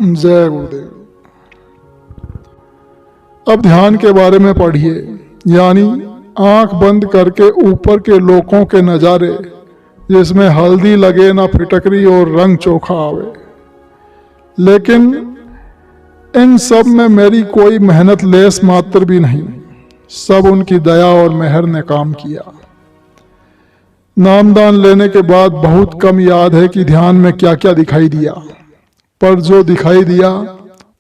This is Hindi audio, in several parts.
जय गुरुदेव। अब ध्यान के बारे में पढ़िए, यानी आंख बंद करके ऊपर के लोकों के नज़ारे, जिसमें हल्दी लगे ना फिटकरी और रंग चोखा आवे। लेकिन इन सब में मेरी कोई मेहनत लेस मात्र भी नहीं, सब उनकी दया और मेहर ने काम किया। नामदान लेने के बाद बहुत कम याद है कि ध्यान में क्या क्या दिखाई दिया, पर जो दिखाई दिया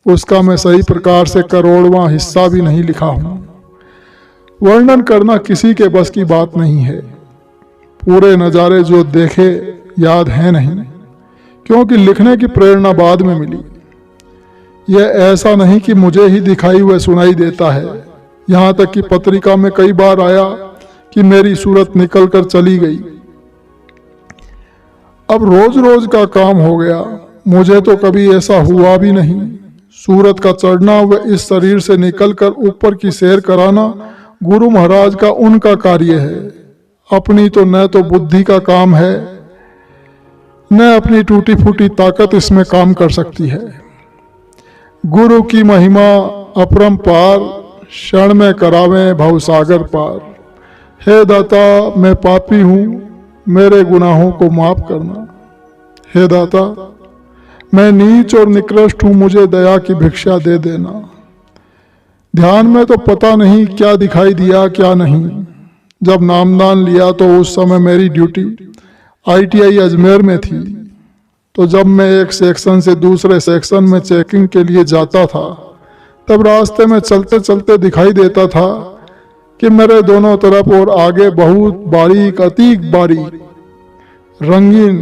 उसका मैं सही प्रकार से करोड़वां हिस्सा भी नहीं लिखा हूं। वर्णन करना किसी के बस की बात नहीं है। पूरे नज़ारे जो देखे याद है नहीं, क्योंकि लिखने की प्रेरणा बाद में मिली। यह ऐसा नहीं कि मुझे ही दिखाई हुए सुनाई देता है, यहाँ तक कि पत्रिका में कई बार आया कि मेरी सूरत निकल कर चली गई। अब रोज रोज का काम हो गया, मुझे तो कभी ऐसा हुआ भी नहीं। सूरत का चढ़ना व इस शरीर से निकलकर ऊपर की सैर कराना गुरु महाराज का उनका कार्य है। अपनी तो न तो बुद्धि का काम है, न अपनी टूटी फूटी ताकत इसमें काम कर सकती है। गुरु की महिमा अपरंपार, क्षण में करावें भवसागर पार। हे दाता मैं पापी हूँ, मेरे गुनाहों को माफ करना। हे दाता मैं नीच और निकृष्ट हूँ, मुझे दया की भिक्षा दे देना। ध्यान में तो पता नहीं क्या दिखाई दिया क्या नहीं। जब नामदान लिया तो उस समय मेरी ड्यूटी ITI अजमेर में थी। तो जब मैं एक सेक्शन से दूसरे सेक्शन में चेकिंग के लिए जाता था, तब रास्ते में चलते चलते दिखाई देता था कि मेरे दोनों तरफ और आगे बहुत बारीक, अति बारीक, रंगीन,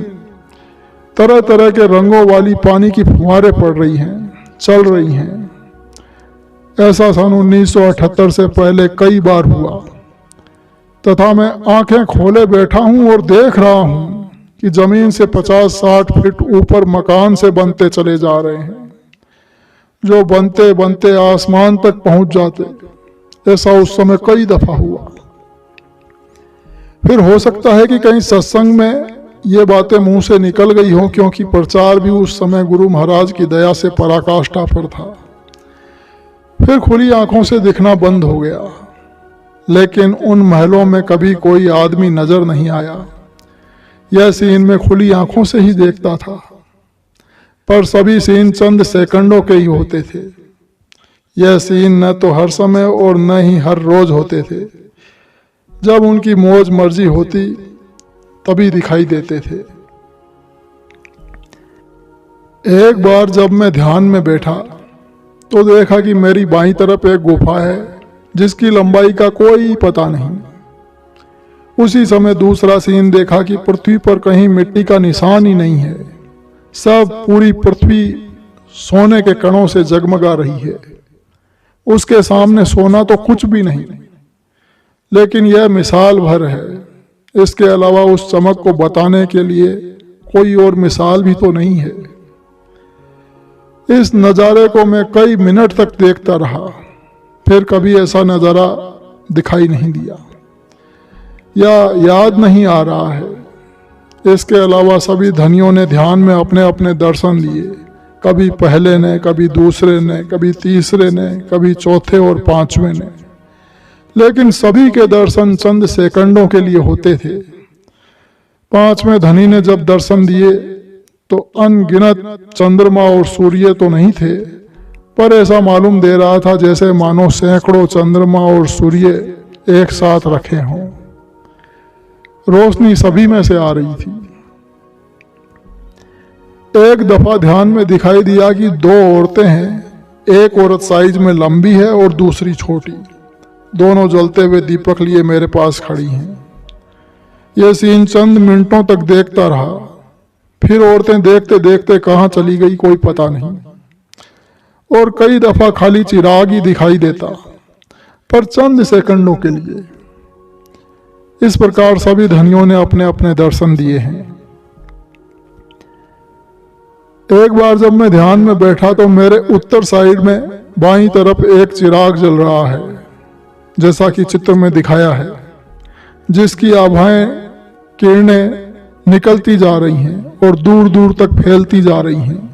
तरह तरह के रंगों वाली पानी की फुहारें पड़ रही हैं, चल रही हैं। ऐसा सन 1978 से पहले कई बार हुआ, तथा मैं आंखें खोले बैठा हूं और देख रहा हूं कि जमीन से 50-60 फीट ऊपर मकान से बनते चले जा रहे हैं, जो बनते बनते आसमान तक पहुंच जाते। ऐसा उस समय कई दफा हुआ। फिर हो सकता है कि कहीं सत्संग में ये बातें मुंह से निकल गई हो, क्योंकि प्रचार भी उस समय गुरु महाराज की दया से पराकाष्ठा पर था। फिर खुली आंखों से दिखना बंद हो गया, लेकिन उन महलों में कभी कोई आदमी नजर नहीं आया। यह सीन में खुली आंखों से ही देखता था, पर सभी सीन चंद सेकंडों के ही होते थे। यह सीन न तो हर समय और न ही हर रोज होते थे। जब उनकी मौज मर्जी होती तभी दिखाई देते थे। एक बार जब मैं ध्यान में बैठा तो देखा कि मेरी बाईं तरफ एक गुफा है, जिसकी लंबाई का कोई पता नहीं। उसी समय दूसरा सीन देखा कि पृथ्वी पर कहीं मिट्टी का निशान ही नहीं है। सब पूरी पृथ्वी सोने के कणों से जगमगा रही है। उसके सामने सोना तो कुछ भी नहीं, लेकिन यह मिसाल भर है। इसके अलावा उस चमक को बताने के लिए कोई और मिसाल भी तो नहीं है। इस नज़ारे को मैं कई मिनट तक देखता रहा, फिर कभी ऐसा नज़ारा दिखाई नहीं दिया या याद नहीं आ रहा है। इसके अलावा सभी धनियों ने ध्यान में अपने अपने दर्शन लिए। कभी पहले ने, कभी दूसरे ने, कभी तीसरे ने, कभी चौथे और पांचवें ने, लेकिन सभी के दर्शन चंद सेकंडों के लिए होते थे। पांचवें धनी ने जब दर्शन दिए तो अनगिनत चंद्रमा और सूर्य तो नहीं थे, पर ऐसा मालूम दे रहा था जैसे मानो सैकड़ों चंद्रमा और सूर्य एक साथ रखे हों। रोशनी सभी में से आ रही थी। एक दफा ध्यान में दिखाई दिया कि दो औरतें हैं। एक औरत साइज में लंबी है और दूसरी छोटी। दोनों जलते हुए दीपक लिए मेरे पास खड़ी हैं। यह सीन चंद मिनटों तक देखता रहा, फिर औरतें देखते देखते कहाँ चली गई कोई पता नहीं, और कई दफा खाली चिराग ही दिखाई देता, पर चंद सेकंडों के लिए। इस प्रकार सभी धनियों ने अपने अपने दर्शन दिए हैं। एक बार जब मैं ध्यान में बैठा तो मेरे उत्तर साइड में बाईं तरफ एक चिराग जल रहा है, जैसा कि चित्र में दिखाया है, जिसकी आभाएं किरणें निकलती जा रही हैं और दूर दूर तक फैलती जा रही हैं।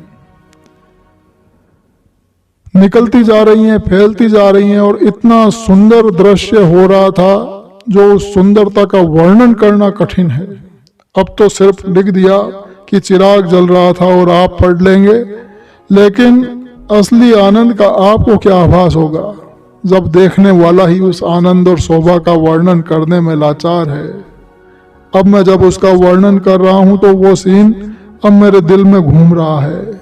निकलती जा रही हैं, फैलती जा रही हैं, और इतना सुंदर दृश्य हो रहा था जो उस सुंदरता का वर्णन करना कठिन है। अब तो सिर्फ लिख दिया कि चिराग जल रहा था और आप पढ़ लेंगे, लेकिन असली आनंद का आपको क्या आभास होगा जब देखने वाला ही उस आनंद और शोभा का वर्णन करने में लाचार है। अब मैं जब उसका वर्णन कर रहा हूं तो वो सीन अब मेरे दिल में घूम रहा है।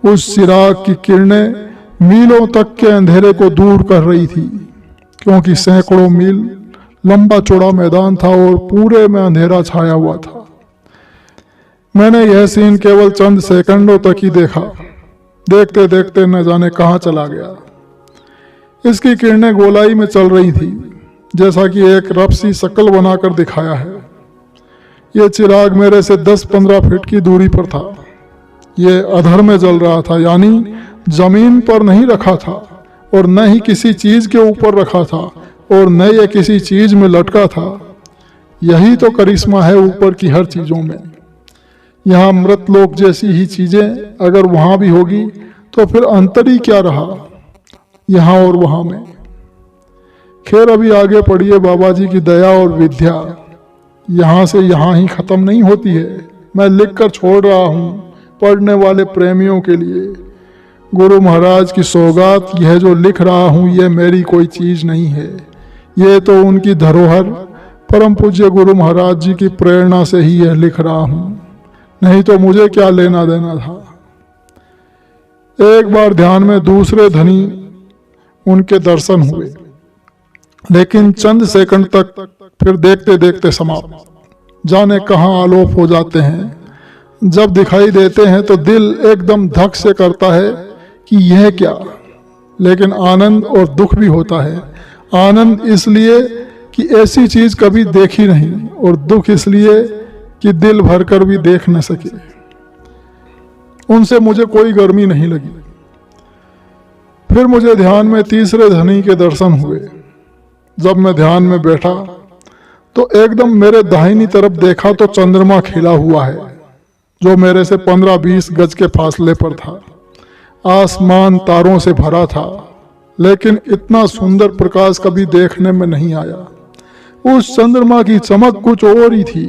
उस चिराग की किरणें मीलों तक के अंधेरे को दूर कर रही थी, क्योंकि सैकड़ों मील लंबा चौड़ा मैदान था और पूरे में अंधेरा छाया हुआ था। मैंने यह सीन केवल चंद सेकंडों तक ही देखा, देखते देखते न जाने कहां चला गया। इसकी किरणें गोलाई में चल रही थी, जैसा कि एक रफ सी शक्ल बनाकर दिखाया है। यह चिराग मेरे से 10-15 फीट की दूरी पर था। यह अधर में जल रहा था, यानी जमीन पर नहीं रखा था और न ही किसी चीज के ऊपर रखा था और न यह किसी चीज में लटका था। यही तो करिश्मा है ऊपर की हर चीजों में। यहाँ मृत लोक जैसी ही चीजें अगर वहां भी होगी तो फिर अंतर ही क्या रहा यहाँ और वहां में। खैर, अभी आगे पढ़िए बाबा जी की दया और विद्या यहाँ से यहाँ ही खत्म नहीं होती है। मैं लिख कर छोड़ रहा हूँ पढ़ने वाले प्रेमियों के लिए। गुरु महाराज की सौगात यह जो लिख रहा हूँ यह मेरी कोई चीज नहीं है, ये तो उनकी धरोहर परम पूज्य गुरु महाराज जी की प्रेरणा से ही यह लिख रहा हूँ, नहीं तो मुझे क्या लेना देना था। एक बार ध्यान में दूसरे धनी उनके दर्शन हुए, लेकिन चंद सेकंड तक, फिर देखते देखते समाप्त। जाने कहां आलोप हो जाते हैं। जब दिखाई देते हैं तो दिल एकदम धक से करता है कि यह क्या। लेकिन आनंद और दुख भी होता है। आनंद इसलिए कि ऐसी चीज कभी देखी नहीं, और दुख इसलिए कि दिल भरकर भी देख न सके। उनसे मुझे कोई गर्मी नहीं लगी। फिर मुझे ध्यान में तीसरे धनी के दर्शन हुए। जब मैं ध्यान में बैठा तो एकदम मेरे दाहिनी तरफ देखा तो चंद्रमा खिला हुआ है, जो मेरे से 15-20 गज के फासले पर था। आसमान तारों से भरा था, लेकिन इतना सुंदर प्रकाश कभी देखने में नहीं आया। उस चंद्रमा की चमक कुछ और ही थी।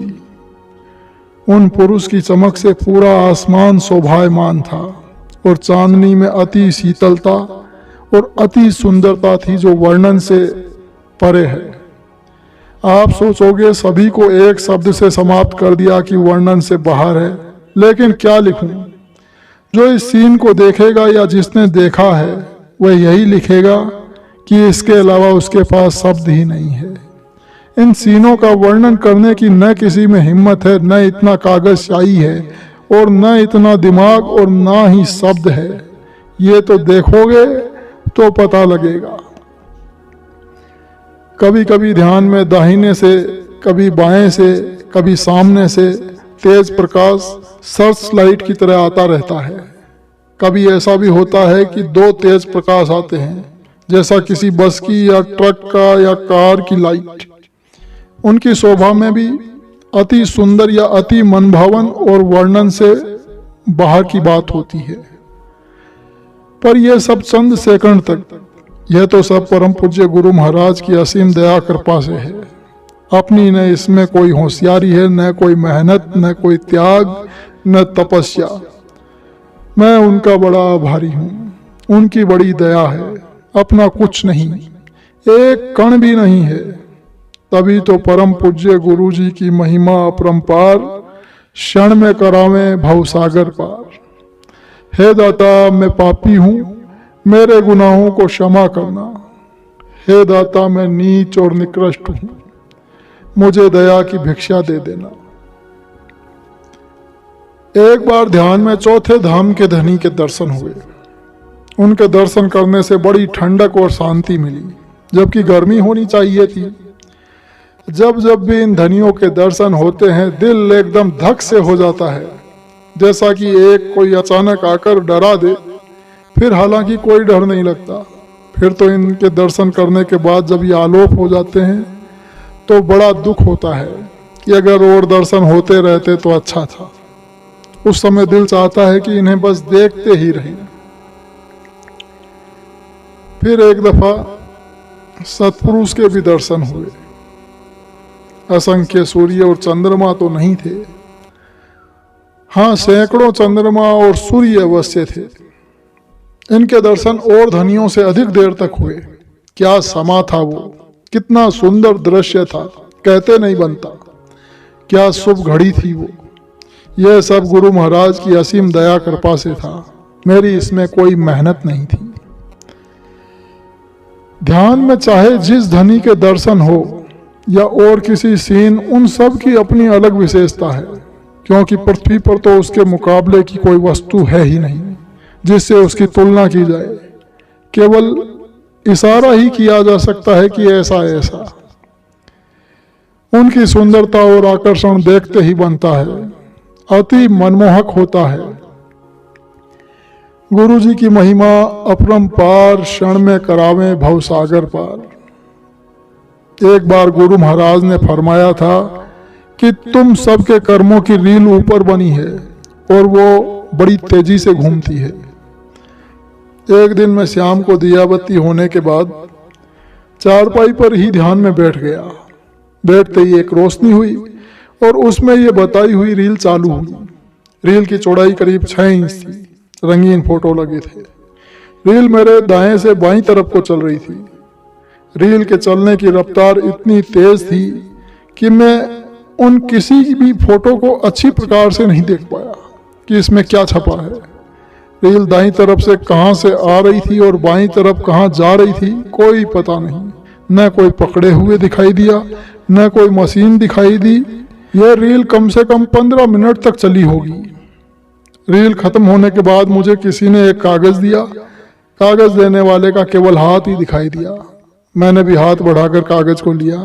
उन पुरुष की चमक से पूरा आसमान शोभायमान था, और चांदनी में अति शीतलता और अति सुंदरता थी जो वर्णन से परे है। आप सोचोगे सभी को एक शब्द से समाप्त कर दिया कि वर्णन से बाहर है, लेकिन क्या लिखूं। जो इस सीन को देखेगा या जिसने देखा है वह यही लिखेगा कि इसके अलावा उसके पास शब्द ही नहीं है। इन सीनों का वर्णन करने की न किसी में हिम्मत है, न इतना कागज शाही है, और न इतना दिमाग, और न ही शब्द है। ये तो देखोगे तो पता लगेगा। कभी कभी ध्यान में दाहिने से, कभी बाएं से, कभी सामने से तेज प्रकाश सर्च लाइट की तरह आता रहता है। कभी ऐसा भी होता है कि 2 तेज प्रकाश आते हैं, जैसा किसी बस की या ट्रक का या कार की लाइट। उनकी शोभा में भी अति सुंदर या अति मनभावन और वर्णन से बाहर की बात होती है। पर यह सब चंद सेकंड तक। यह तो सब परम पूज्य गुरु महाराज की असीम दया कृपा से है। अपनी न इसमें कोई होशियारी है, न कोई मेहनत, न कोई त्याग, न तपस्या। मैं उनका बड़ा आभारी हूँ। उनकी बड़ी दया है। अपना कुछ नहीं, एक कण भी नहीं है। तभी तो परम पूज्य गुरु जी की महिमा अपरंपार, क्षण में करावे भवसागर पार। हे दाता, मैं पापी हूँ, मेरे गुनाहों को क्षमा करना। हे दाता, मैं नीच और निकृष्ट हूं, मुझे दया की भिक्षा दे देना। एक बार ध्यान में चौथे धाम के धनी के दर्शन हुए। उनके दर्शन करने से बड़ी ठंडक और शांति मिली, जबकि गर्मी होनी चाहिए थी। जब जब भी इन धनियों के दर्शन होते हैं दिल एकदम धक से हो जाता है, जैसा कि एक कोई अचानक आकर डरा दे। फिर हालांकि कोई डर नहीं लगता। फिर तो इनके दर्शन करने के बाद जब ये आलोप हो जाते हैं तो बड़ा दुख होता है कि अगर और दर्शन होते रहते तो अच्छा था। उस समय दिल चाहता है कि इन्हें बस देखते ही रहें। फिर एक दफा सतपुरुष के भी दर्शन हुए। असंख्य सूर्य और चंद्रमा तो नहीं थे, हाँ सैकड़ों चंद्रमा और सूर्य अवश्य थे। इनके दर्शन और धनियों से अधिक देर तक हुए। क्या समा था वो, कितना सुंदर दृश्य था, कहते नहीं बनता। क्या शुभ घड़ी थी वो। यह सब गुरु महाराज की असीम दया कृपा से था, मेरी इसमें कोई मेहनत नहीं थी। ध्यान में चाहे जिस धनी के दर्शन हो या और किसी सीन, उन सब की अपनी अलग विशेषता है, क्योंकि पृथ्वी पर तो उसके मुकाबले की कोई वस्तु है ही नहीं जिससे उसकी तुलना की जाए। केवल इशारा ही किया जा सकता है कि ऐसा ऐसा। उनकी सुंदरता और आकर्षण देखते ही बनता है, अति मनमोहक होता है। गुरु जी की महिमा अपरंपार, क्षण में करावे भव सागर पार। एक बार गुरु महाराज ने फरमाया था कि तुम सबके कर्मों की रील ऊपर बनी है और वो बड़ी तेजी से घूमती है। एक दिन मैं शाम को दिया बत्ती होने के बाद चारपाई पर ही ध्यान में बैठ गया। बैठते ही एक रोशनी हुई और उसमें ये बताई हुई रील चालू हुई। रील की चौड़ाई करीब 6 इंच थी, रंगीन फोटो लगे थे। रील मेरे दाएं से बाईं तरफ को चल रही थी। रील के चलने की रफ्तार इतनी तेज थी कि मैं उन किसी भी फोटो को अच्छी प्रकार से नहीं देख पाया कि इसमें क्या छपा है। रील दाईं तरफ से कहां से आ रही थी और बाईं तरफ कहां जा रही थी, कोई पता नहीं। न कोई पकड़े हुए दिखाई दिया, न कोई मशीन दिखाई दी। यह रील कम से कम 15 मिनट तक चली होगी। रील खत्म होने के बाद मुझे किसी ने एक कागज दिया। कागज देने वाले का केवल हाथ ही दिखाई दिया। मैंने भी हाथ बढ़ाकर कागज को लिया।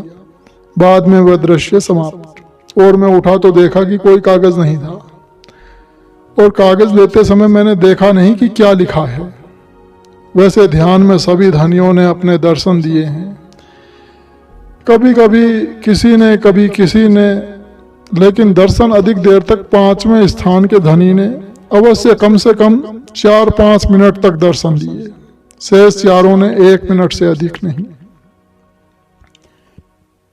बाद में वह दृश्य समाप्त, और मैं उठा तो देखा कि कोई कागज नहीं था। और कागज लेते समय मैंने देखा नहीं कि क्या लिखा है। वैसे ध्यान में सभी धनियों ने अपने दर्शन दिए हैं, कभी कभी किसी ने, कभी किसी ने, लेकिन दर्शन अधिक देर तक 5वें स्थान के धनी ने अवश्य कम से कम 4-5 मिनट तक दर्शन दिए। शेष चारों ने 1 मिनट से अधिक नहीं।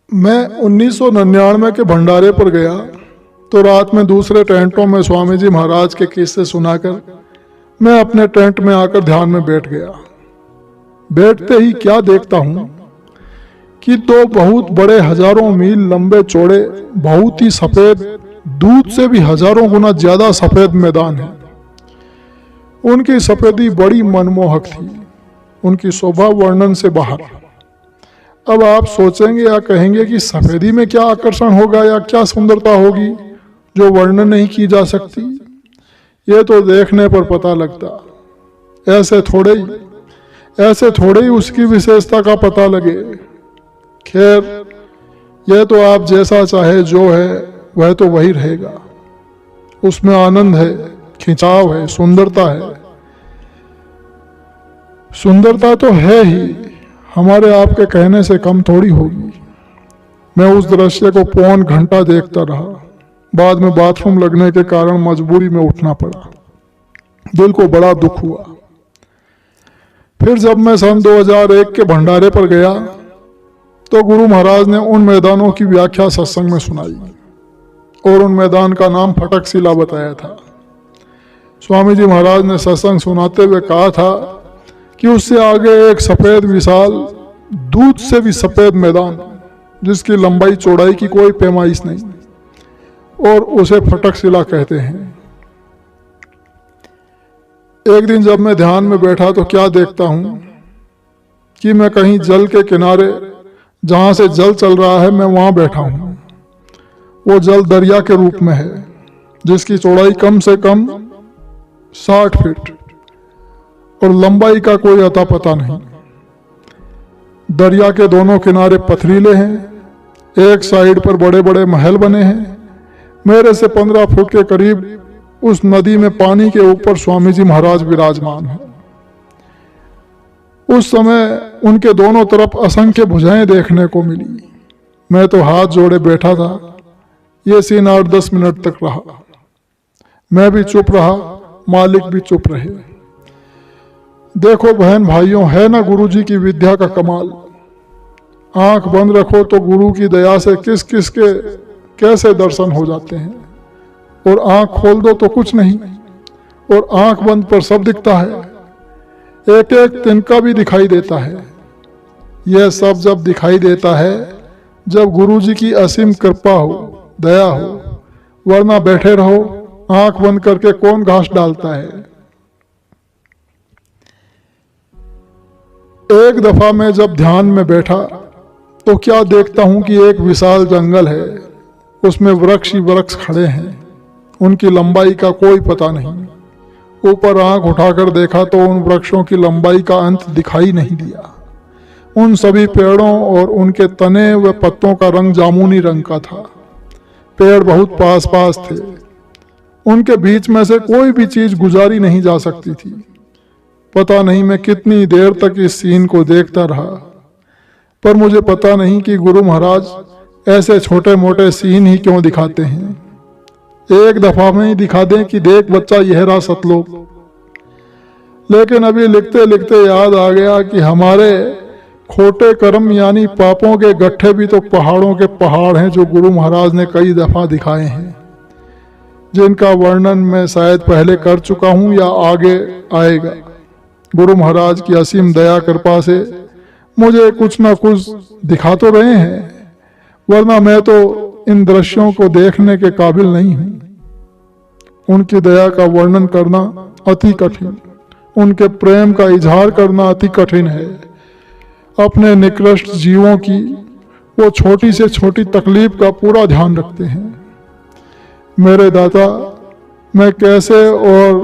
मैं 1999 के भंडारे पर गया तो रात में दूसरे टेंटों में स्वामी जी महाराज के किस्से सुनाकर मैं अपने टेंट में आकर ध्यान में बैठ गया। बैठते ही क्या देखता हूं कि 2 बहुत बड़े, हजारों मील लंबे चौड़े, बहुत ही सफेद, दूध से भी हजारों गुना ज्यादा सफेद मैदान है। उनकी सफेदी बड़ी मनमोहक थी, उनकी शोभा वर्णन से बाहर। अब आप सोचेंगे या कहेंगे कि सफेदी में क्या आकर्षण होगा या क्या सुंदरता होगी जो वर्णन नहीं की जा सकती। ये तो देखने पर पता लगता। ऐसे थोड़े ही उसकी विशेषता का पता लगे। खैर, यह तो आप जैसा चाहे जो है वह तो वही रहेगा। उसमें आनंद है, खिंचाव है, सुंदरता है। सुंदरता तो है ही, हमारे आपके कहने से कम थोड़ी होगी। मैं उस दृश्य को पौन घंटा देखता रहा। बाद में बाथरूम लगने के कारण मजबूरी में उठना पड़ा। दिल को बड़ा दुख हुआ। फिर जब मैं सन 2001 के भंडारे पर गया तो गुरु महाराज ने उन मैदानों की व्याख्या सत्संग में सुनाई और उन मैदान का नाम फटक शिला बताया था। स्वामी जी महाराज ने सत्संग सुनाते हुए कहा था कि उससे आगे एक सफेद, विशाल, दूध से भी सफेद मैदान जिसकी लंबाई चौड़ाई की कोई पैमाइश नहीं, और उसे फटक शिला कहते हैं। एक दिन जब मैं ध्यान में बैठा तो क्या देखता हूं कि मैं कहीं जल के किनारे, जहां से जल चल रहा है, मैं वहां बैठा हूं। वो जल दरिया के रूप में है जिसकी चौड़ाई कम से कम 60 फीट और लंबाई का कोई अता पता नहीं। दरिया के दोनों किनारे पथरीले हैं। एक साइड पर बड़े बड़े महल बने हैं। मेरे से 15 फुट के करीब उस नदी में पानी के ऊपर स्वामी जी महाराज विराजमान हैं। उस समय उनके दोनों तरफ असंख्य भुजाएं देखने को मिली। मैं तो हाथ जोड़े बैठा था। ये सीन 8-10 मिनट तक रहा। मैं भी चुप रहा, मालिक भी चुप रहे। देखो बहन भाइयों, है ना गुरु जी की विद्या का कमाल। आंख बंद रखो तो गुरु की दया से किस किस के कैसे दर्शन हो जाते हैं, और आंख खोल दो तो कुछ नहीं, और आंख बंद पर सब दिखता है, एक एक तिनका भी दिखाई देता है। यह सब जब दिखाई देता है जब गुरु जी की असीम कृपा हो, दया हो, वरना बैठे रहो आंख बंद करके कौन घास डालता है। एक दफा मैं जब ध्यान में बैठा तो क्या देखता हूं कि एक विशाल जंगल है, उसमें वृक्ष ही वृक्ष खड़े हैं, उनकी लंबाई का कोई पता नहीं। ऊपर आंख उठाकर देखा तो उन वृक्षों की लंबाई का अंत दिखाई नहीं दिया। उन सभी पेड़ों और उनके तने व पत्तों का रंग जामुनी रंग का था। पेड़ बहुत पास पास थे, उनके बीच में से कोई भी चीज गुजारी नहीं जा सकती थी। पता नहीं मैं कितनी देर तक इस सीन को देखता रहा, पर मुझे पता नहीं कि गुरु महाराज ऐसे छोटे मोटे सीन ही क्यों दिखाते हैं। एक दफा में ही दिखा दें कि देख बच्चा यह रहा सतलोक। लेकिन अभी लिखते लिखते याद आ गया कि हमारे खोटे कर्म यानी पापों के गट्ठे भी तो पहाड़ों के पहाड़ हैं, जो गुरु महाराज ने कई दफा दिखाए हैं, जिनका वर्णन मैं शायद पहले कर चुका हूं या आगे आएगा। गुरु महाराज की असीम दया कृपा से मुझे कुछ ना कुछ दिखा तो रहे हैं, वरना मैं तो इन दृश्यों को देखने के काबिल नहीं हूं। उनकी दया का वर्णन करना अति कठिन, उनके प्रेम का इजहार करना अति कठिन है। अपने निकृष्ट जीवों की वो छोटी से छोटी तकलीफ का पूरा ध्यान रखते हैं। मेरे दाता, मैं कैसे और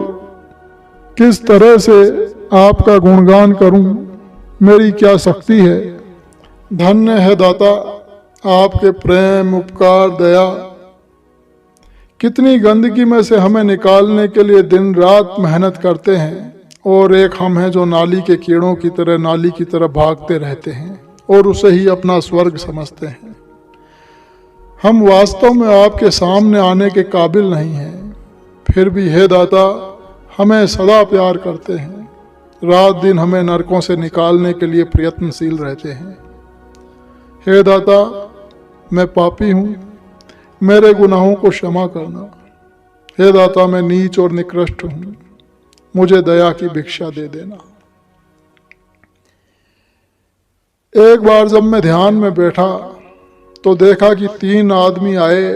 किस तरह से आपका गुणगान करूं, मेरी क्या शक्ति है। धन्य है दाता आपके प्रेम, उपकार, दया। कितनी गंदगी में से हमें निकालने के लिए दिन रात मेहनत करते हैं, और एक हम हैं जो नाली के कीड़ों की तरह नाली की तरफ भागते रहते हैं और उसे ही अपना स्वर्ग समझते हैं। हम वास्तव में आपके सामने आने के काबिल नहीं हैं, फिर भी हे दाता हमें सदा प्यार करते हैं, रात दिन हमें नरकों से निकालने के लिए प्रयत्नशील रहते हैं। हे दाता, मैं पापी हूँ, मेरे गुनाहों को क्षमा करना। हे दाता, मैं नीच और निकृष्ट हूँ, मुझे दया की भिक्षा दे देना। एक बार जब मैं ध्यान में बैठा तो देखा कि 3 आदमी आए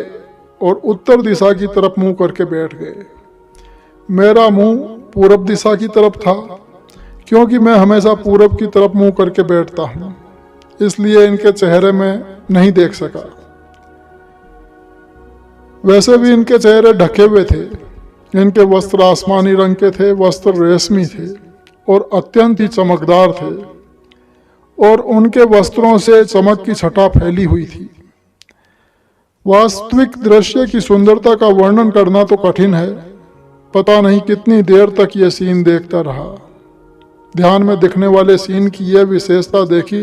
और उत्तर दिशा की तरफ मुंह करके बैठ गए। मेरा मुंह पूरब दिशा की तरफ था, क्योंकि मैं हमेशा पूरब की तरफ मुंह करके बैठता हूं, इसलिए इनके चेहरे में नहीं देख सका। वैसे भी इनके चेहरे ढके हुए थे। इनके वस्त्र आसमानी रंग के थे, वस्त्र रेशमी थे और अत्यंत ही चमकदार थे, और उनके वस्त्रों से चमक की छटा फैली हुई थी। वास्तविक दृश्य की सुंदरता का वर्णन करना तो कठिन है। पता नहीं कितनी देर तक यह सीन देखता रहा। ध्यान में दिखने वाले सीन की यह विशेषता देखी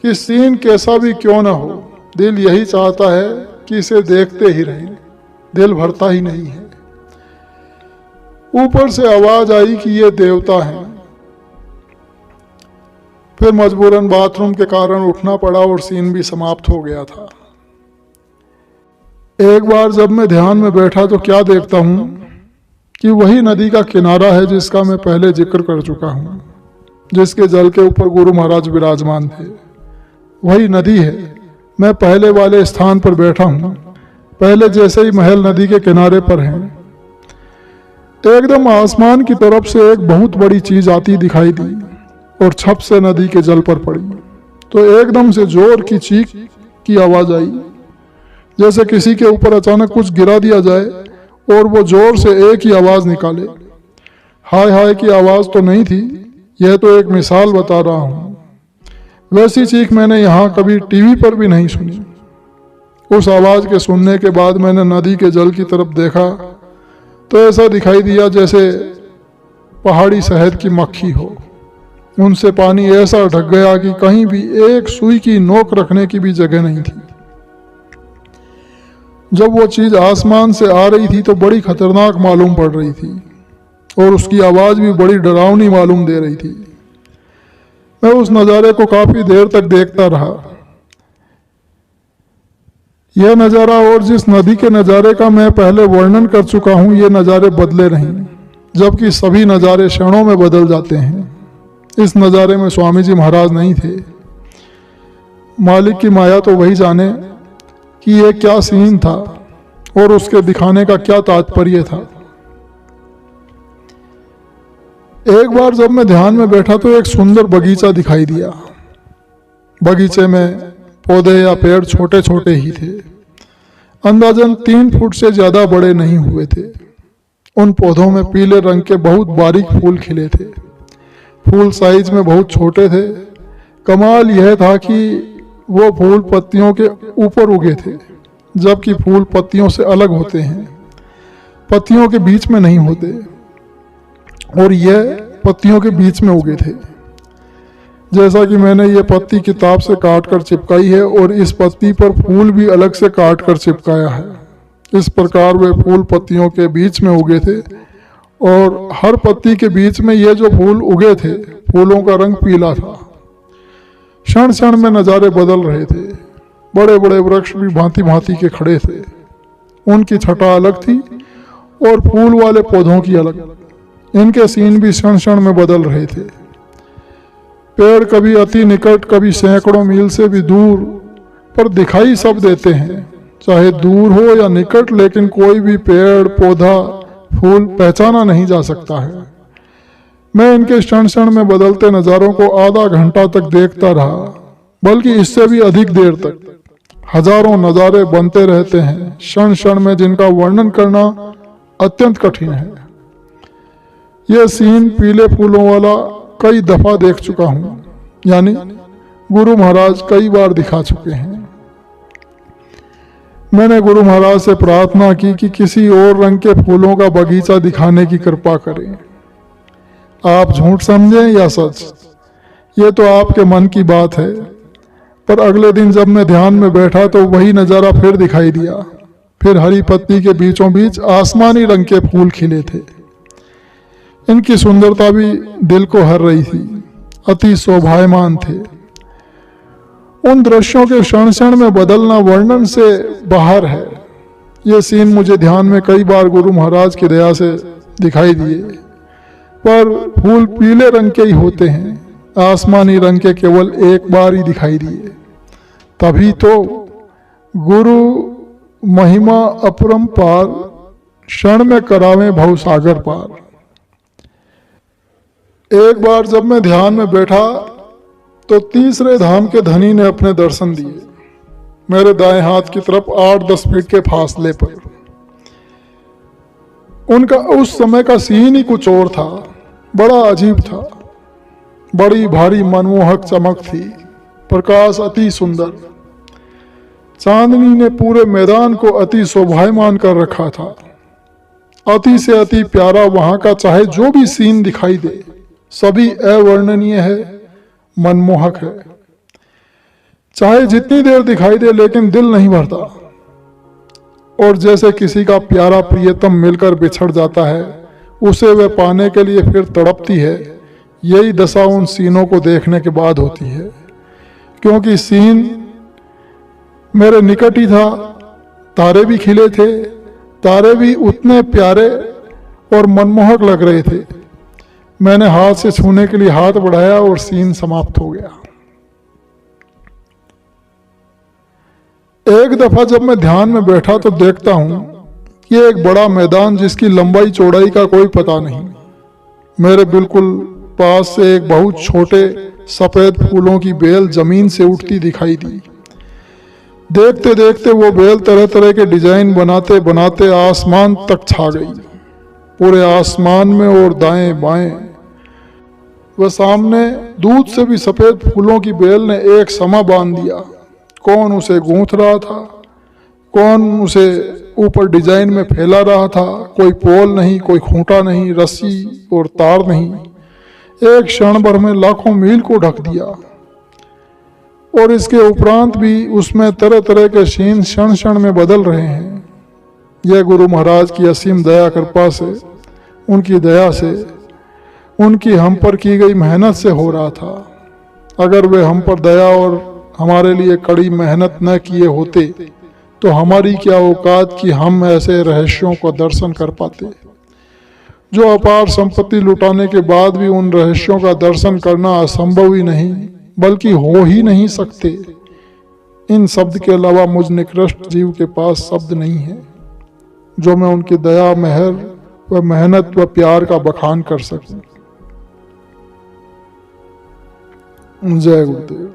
कि सीन कैसा भी क्यों न हो, दिल यही चाहता है कि इसे देखते ही रहें, दिल भरता ही नहीं है। ऊपर से आवाज आई कि ये देवता हैं। फिर मजबूरन बाथरूम के कारण उठना पड़ा और सीन भी समाप्त हो गया था। एक बार जब मैं ध्यान में बैठा तो क्या देखता हूं कि वही नदी का किनारा है जिसका मैं पहले जिक्र कर चुका हूं, जिसके जल के ऊपर गुरु महाराज विराजमान थे। वही नदी है। मैं पहले वाले स्थान पर बैठा हूं, पहले जैसे ही महल नदी के किनारे पर हैं। एकदम आसमान की तरफ से एक बहुत बड़ी चीज आती दिखाई दी और छप से नदी के जल पर पड़ी। तो एकदम से जोर की चीख की आवाज आई, जैसे किसी के ऊपर अचानक कुछ गिरा दिया जाए और वो जोर से एक ही आवाज निकाले। हाय हाय की आवाज तो नहीं थी, यह तो एक मिसाल बता रहा हूं। वैसी चीख मैंने यहाँ कभी टीवी पर भी नहीं सुनी। उस आवाज के सुनने के बाद मैंने नदी के जल की तरफ देखा तो ऐसा दिखाई दिया जैसे पहाड़ी शहद की मक्खी हो। उनसे पानी ऐसा ढक गया कि कहीं भी एक सुई की नोक रखने की भी जगह नहीं थी। जब वो चीज आसमान से आ रही थी तो बड़ी खतरनाक मालूम पड़ रही थी। और उसकी आवाज़ भी बड़ी डरावनी मालूम दे रही थी। मैं उस नज़ारे को काफ़ी देर तक देखता रहा। यह नज़ारा और जिस नदी के नज़ारे का मैं पहले वर्णन कर चुका हूँ, ये नज़ारे बदले नहीं, जबकि सभी नज़ारे क्षणों में बदल जाते हैं। इस नज़ारे में स्वामी जी महाराज नहीं थे। मालिक की माया तो वही जाने कि यह क्या सीन था और उसके दिखाने का क्या तात्पर्य था। एक बार जब मैं ध्यान में बैठा तो एक सुंदर बगीचा दिखाई दिया। बगीचे में पौधे या पेड़ छोटे छोटे ही थे, अंदाजन 3 फुट से ज्यादा बड़े नहीं हुए थे। उन पौधों में पीले रंग के बहुत बारीक फूल खिले थे। फूल साइज में बहुत छोटे थे। कमाल यह था कि वो फूल पत्तियों के ऊपर उगे थे, जबकि फूल पत्तियों से अलग होते हैं, पत्तियों के बीच में नहीं होते, और यह पत्तियों के बीच में उगे थे। जैसा कि मैंने ये पत्ती किताब से काट कर चिपकाई है और इस पत्ती पर फूल भी अलग से काट कर चिपकाया है। इस प्रकार वे फूल पत्तियों के बीच में उगे थे और हर पत्ती के बीच में ये जो फूल उगे थे, फूलों का रंग पीला था। क्षण क्षण में नज़ारे बदल रहे थे। बड़े बड़े वृक्ष भी भांति भांति के खड़े थे, उनकी छटा अलग थी और फूल वाले पौधों की अलग। इनके सीन भी क्षण क्षण में बदल रहे थे। पेड़ कभी अति निकट, कभी सैकड़ों मील से भी दूर, पर दिखाई सब देते हैं, चाहे दूर हो या निकट, लेकिन कोई भी पेड़, पौधा, फूल पहचाना नहीं जा सकता है। मैं इनके क्षण क्षण में बदलते नज़ारों को आधा घंटा तक देखता रहा, बल्कि इससे भी अधिक देर तक। हजारों नज़ारे बनते रहते हैं क्षण क्षण में, जिनका वर्णन करना अत्यंत कठिन है। यह सीन पीले फूलों वाला कई दफा देख चुका हूं, यानी गुरु महाराज कई बार दिखा चुके हैं। मैंने गुरु महाराज से प्रार्थना की कि किसी और रंग के फूलों का बगीचा दिखाने की कृपा करें। आप झूठ समझें या सच, ये तो आपके मन की बात है। पर अगले दिन जब मैं ध्यान में बैठा तो वही नज़ारा फिर दिखाई दिया। फिर हरी पत्ती के बीचों बीच आसमानी रंग के फूल खिले थे। इनकी सुंदरता भी दिल को हर रही थी, अति शोभायमान थे। उन दृश्यों के क्षण क्षण में बदलना वर्णन से बाहर है। ये सीन मुझे ध्यान में कई बार गुरु महाराज की दया से दिखाई दिए, पर फूल पीले रंग के ही होते हैं, आसमानी रंग के केवल एक बार ही दिखाई दिए। तभी तो गुरु महिमा अपरंपार, क्षण में करावे भवसागर पार। एक बार जब मैं ध्यान में बैठा तो तीसरे धाम के धनी ने अपने दर्शन दिए, मेरे दाएं हाथ की तरफ 8-10 फीट के फासले पर। उनका उस समय का सीन ही कुछ और था, बड़ा अजीब था। बड़ी भारी मनमोहक चमक थी, प्रकाश अति सुंदर। चांदनी ने पूरे मैदान को अति शोभायमान कर रखा था। अति से अति प्यारा वहां का चाहे जो भी सीन दिखाई दे, सभी अवर्णनीय है, मनमोहक है। चाहे जितनी देर दिखाई दे, लेकिन दिल नहीं भरता। और जैसे किसी का प्यारा प्रियतम मिलकर बिछड़ जाता है, उसे वह पाने के लिए फिर तड़पती है, यही दशा उन सीनों को देखने के बाद होती है। क्योंकि सीन मेरे निकट ही था, तारे भी खिले थे, तारे भी उतने प्यारे और मनमोहक लग रहे थे। मैंने हाथ से छूने के लिए हाथ बढ़ाया और सीन समाप्त हो गया। एक दफा जब मैं ध्यान में बैठा तो देखता हूं कि एक बड़ा मैदान जिसकी लंबाई चौड़ाई का कोई पता नहीं, मेरे बिल्कुल पास से एक बहुत छोटे सफेद फूलों की बेल जमीन से उठती दिखाई दी। देखते देखते वो बेल तरह तरह के डिजाइन बनाते बनाते आसमान तक छा गई। पूरे आसमान में और दाएं बाएं वह सामने दूध से भी सफेद फूलों की बेल ने एक समा बांध दिया। कौन उसे गूंथ रहा था, कौन उसे ऊपर डिजाइन में फैला रहा था। कोई पोल नहीं, कोई खूंटा नहीं, रस्सी और तार नहीं। एक क्षण भर में लाखों मील को ढक दिया। और इसके उपरांत भी उसमें तरह तरह के सीन क्षण क्षण में बदल रहे हैं। यह गुरु महाराज की असीम दया कृपा से उनकी दया से, उनकी हम पर की गई मेहनत से हो रहा था। अगर वे हम पर दया और हमारे लिए कड़ी मेहनत न किए होते तो हमारी क्या औकात कि हम ऐसे रहस्यों को दर्शन कर पाते, जो अपार संपत्ति लुटाने के बाद भी उन रहस्यों का दर्शन करना असंभव ही नहीं बल्कि हो ही नहीं सकते। इन शब्द के अलावा मुझ निकृष्ट जीव के पास शब्द नहीं है जो मैं उनकी दया, मेहर व मेहनत व प्यार का बखान कर सकूं। जय गुरुदेव।